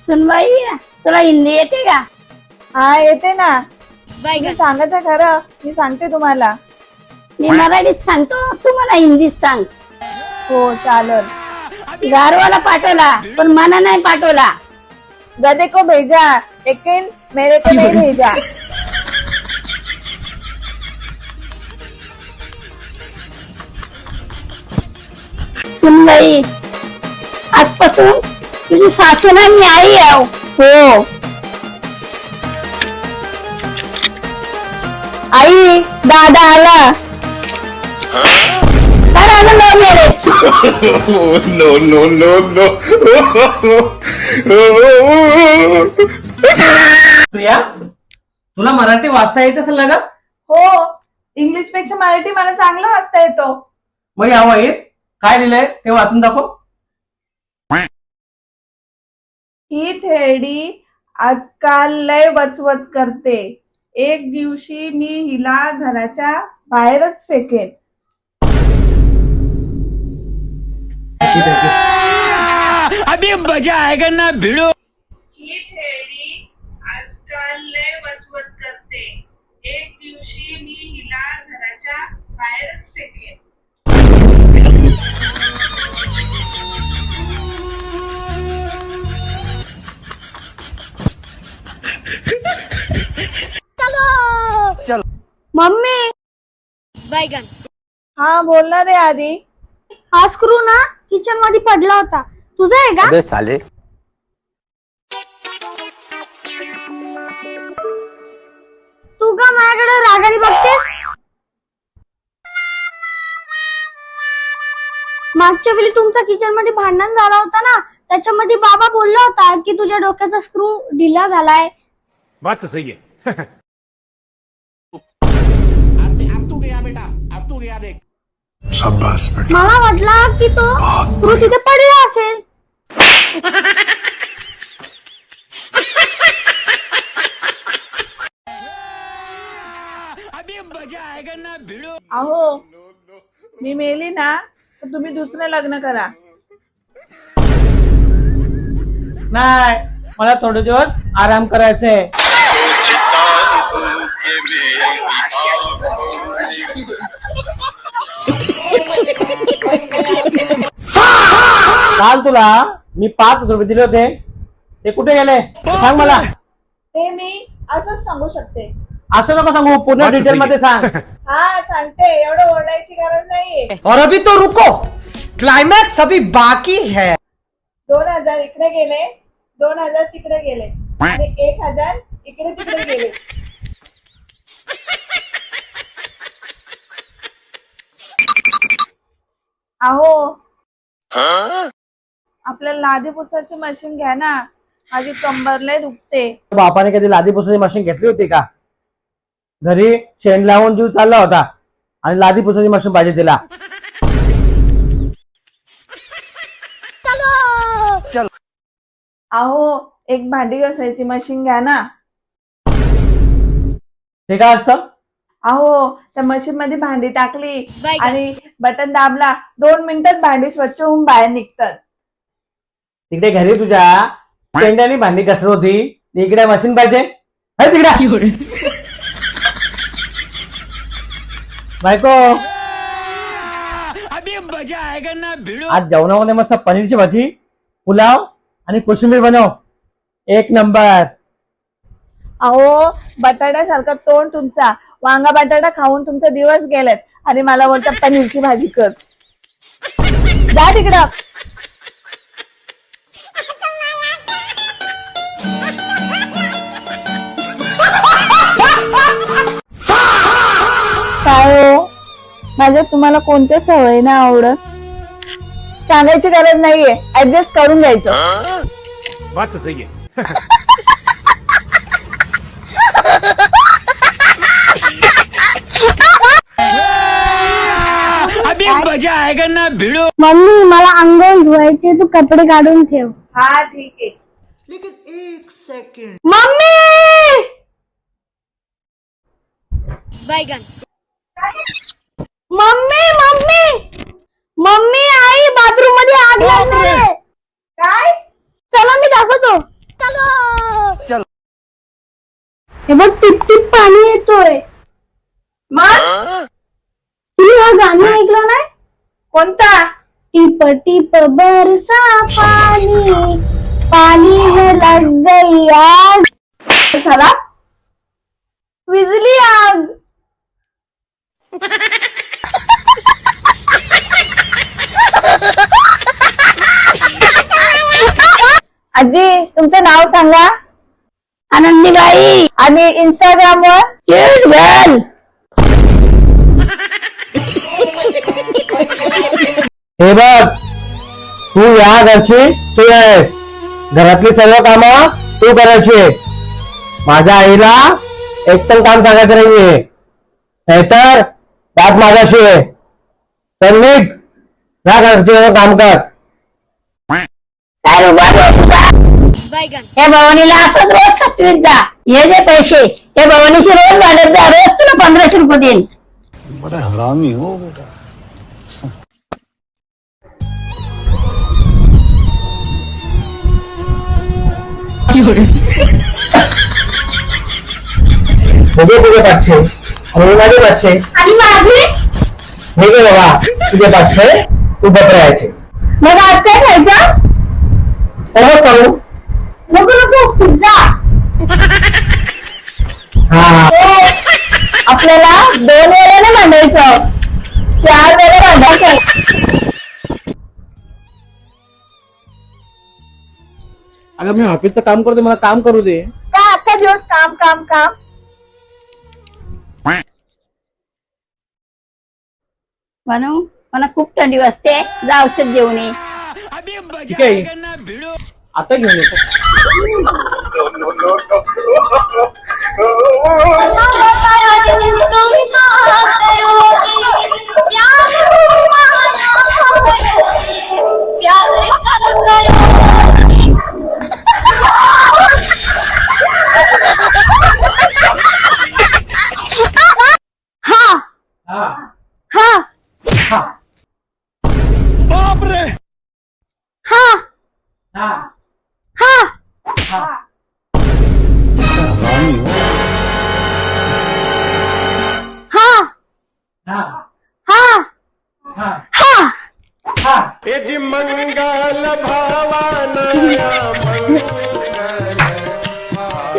सुनबाई तुला हिंदी येते का? हा येते ना. मी सांगत आहे खरं, मी सांगते तुम्हाला. मी मराठीत सांगतो, तू मला हिंदीत सांग. हो चालल. गारवाला पाठवला पण मना नाही पाठवला. गधे को भेजा लेकिन मेरे को नहीं भेजा. सुनबाई आजपासून तुझी सासू नाही मी आई आहे. हो आई, दादा आला. काय आनंद मेरे no, no, no, no. Priya, तुला मराठी वाचता येत असेल ना ग? हो, इंग्लिश पेक्षा मराठी मला चांगलं वाचता येतो. मग यावं येत काय लिहिलंय ते वाचून दाखव. ही थेरडी आजकाल लय वचवच करते. एक दिवशी मी हिला घराच्या बाहेरच फेकेन. अभी मजा आएगा ना भिड़ो. ही थेरडी आजकाल लय वचवच करते. एक दिवशी मी हिला घराच्या बाहेरच फेकेन. मम्मी हा बोलणार आहे आधी. हा स्क्रू ना किचन मध्ये पडला होता, तुझा आहे का? साले तू का माझ्याकडे रागाने बघतेस? मागच्या वेळी तुमचा किचन मध्ये भांडण झाला होता ना, त्याच्यामध्ये बाबा बोलला होता की तुझ्या डोक्याचा स्क्रू ढिला झालाय. बात तो सही है. अब तू गया बेटा, अब तू गया देख. शाबाश बेटा. मला वाटलं की तो स्क्रू तिथे पडला असेल. अभी मजा आएगा ना भिड़ो. अहो, मी मेली ना तर तुम्ही दुसरं लग्न करा. नाही, मला थोडे दिवस आराम करायचंय. काल तुला मी 5,000 रुपये दिले होते, ते कुठे गेले ते सांग मला. ते मी असंच सांगू शकते. असं नको सांगू, पूर्ण डिटेल मध्ये सांग. हा सांगते, एवढं ओरडायची गरज नाहीये. और अभी तो रुको, क्लाइमैक्स अभी बाकी है. 2,000 इकडे गेले, 2,000 तिकडे गेले आणि 1,000 इकडे तिकडे गेले. अहो, आपल्याला लादी पुसायची मशीन घ्या ना, माझी कंबर लय दुखते. बापाने कधी लादी पुसायची मशीन घेतली होती का? घरी शेण लावून जीव चालला होता आणि लादी पुसायची मशीन पाहिजे तिला. अहो, एक भांडी घासायची मशीन घ्या ना. ते काय असतं? अहो, त्या मशीन मध्ये भांडी टाकली आणि बटन दाबला, 2 मिनिटात भांडी स्वच्छ होऊन बाहेर निघतात. तिकडे घरी तुझ्या पेंड्याने भांडी घसरत होती, इकडे मशीन पाहिजे. है तिकडे बायको. अभी मजा आएगा ना भिड़ो. आज जेवणामध्ये मस्त पनीरची भाजी, पुलाव आणि कोशिंबीर बनव. एक नंबर. अहो, बटाट्यासारखा तोंड तुमचा. वांगा बटाटा खाऊन तुमचा दिवस गेलेत आणि मला बोलता पनीरची भाजी कर. जा तिकडं. काय हो, माझ्या तुम्हाला कोणत्या सवयी नाही आवडत? सांगायची गरज नाहीये, ऍडजस्ट करून घ्यायचं. बात तो सही है. अभी मजा आएगा ना भिड़ो. मम्मी मला अंघोळ धुवायचे, तू कपडे काढून ठेव. हा ठीक आहे. मम्मी मम्मी मम्मी मम्मी आई बाथरूम मध्ये आग लागणार आहे. काय? चला मी दाखवतो. हे बघ टिप टिप पाणी येतोय. मग तुम्ही हा गाणं ऐकलं नाही? कोणता? टिप टिप बरसा पानी, पानी में लग गई आग. झाला विजली आग. आजी तुमचं नाव सांगा. आनंदीबाई. आणि इंस्टाग्रामवर गर्ल. हे बघ, तू या घरची सून आहेस. घरातली सर्व कामं तू करायची. माझ्या आईला एक पण काम सांगायचं नाहीये, नाहीतर बात माझ्याशी आहे. चल निघ, जा घरचे काम कर. या भवानीला असंच रोज सत्वीत जा. हे जे पैसे हे भवानीशी रोज वाढत जा. रोज तुला 1500 रुपये देईन. बड़ा हरामी हो बेटा. बघे तुझे 500 आणि माझे 500. आणि माझे हे घे बाबा, तुझे 500 तू बकरायचे. मग आज काय खायचं? समज सांगू. नको नको पिझ्झा. हा, आपल्याला 2 वेळा नाही मांडायचं, 4 वेळा मांडायचं. अगं मी ऑफिसचं काम करतो, मला काम करू दे. काय अख्खा दिवस काम काम काम. बनू मला खूप थंडी वाजते. जा औषध घेऊन ये. अभी ठीक मजा आहे. आएगा ना भिड़ो. आता घेऊन येतो. हा हा हा हा हा हा हा. हरामी हो. हा हा हा हा हा. हा. मंगल भावानया मंगल